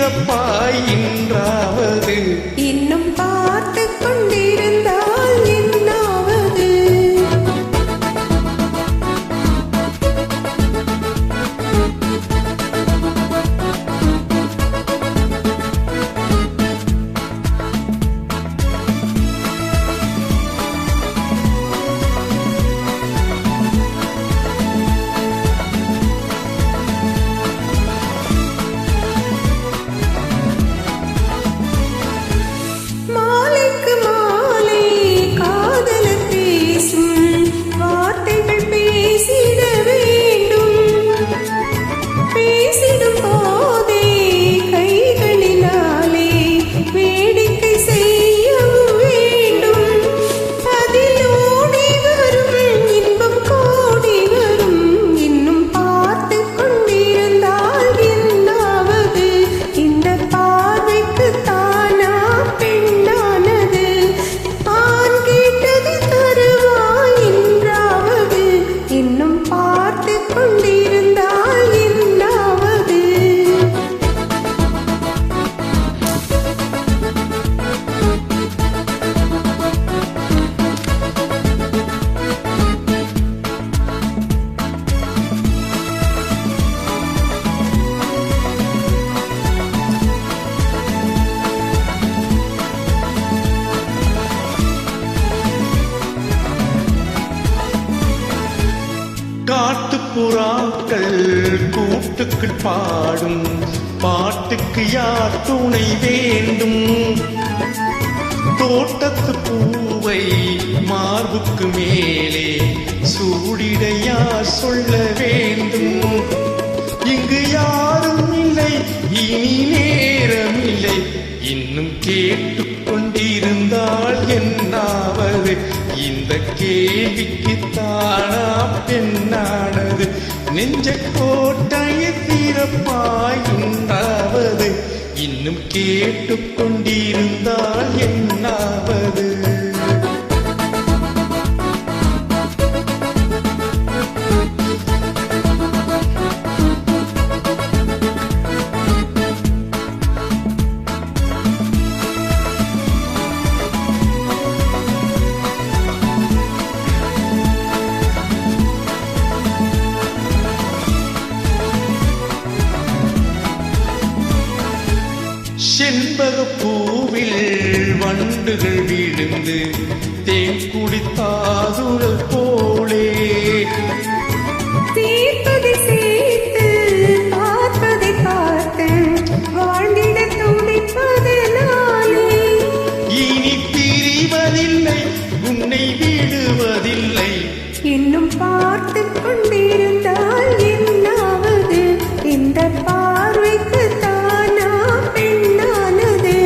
தீரப்பாய் இன்றாவது இன்னும் பார்த்து கொண்டிருந்தால் என்னாவது? காட்டுப்புறாக்கள் கூட்டுக்குள் பாடும் பாட்டுக்கு யார் துணை வேண்டும்? தோட்டத்து பூவை மார்புக்கு மேலே சூடிட யார் சொல்ல வேண்டும்? இங்கு யாரும் இல்லை, இனி நேரம் இல்லை, இன்னும் கேட்டுக்கொண்டிருந்தால் என்னாவது? இந்த கேள்விக்கு தானா பெண்ணானது? நெஞ்ச கோட்டையை தீரப்பாய் உண்டாவது? இன்னும் கேட்டுக்கொண்டிருந்தால் என்னாவது? செண்பக பூவில் வண்டுகள் விழுந்து தேன் குடித்தாதுகள் போலே தீர்ப்பதை சேர்த்து பார்ப்பதை பார்த்து வாழ்ந்திட துடிப்பதனாலே இனி பிரிவதில்லை, உன்னை விடுவதில்லை. இன்னும் பார்த்து கொண்டிருந்தால் என்னாவது? இந்த பார்வைக்கு தானா பெண்ணானது?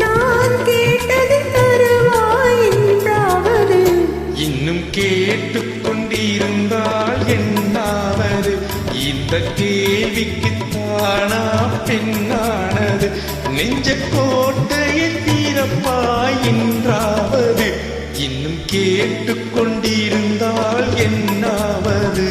நான் கேட்டது தருவாய் என்றாவது? இன்னும் கேட்டுக்கொண்டிருந்தால் என்னாவது? இந்த கேள்விக்கு தானா பெண்ணானது? நெஞ்ச கோட்டையை தீரப்பாய் என்றாவது? இன்னும் கேட்டுக்கொண்டிருந்தால் என்னாவது?